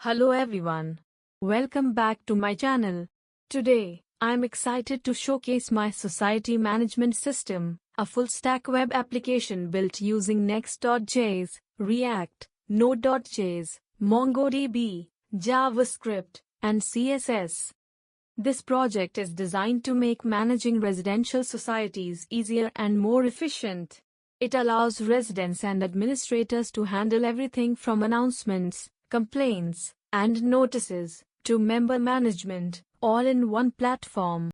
Hello everyone. Welcome back to my channel. Today, I'm excited to showcase my society management system, a full-stack web application built using Next.js, React, Node.js, MongoDB, JavaScript, and CSS. This project is designed to make managing residential societies easier and more efficient. It allows residents and administrators to handle everything from announcements, complaints, and notices, to member management, all in one platform.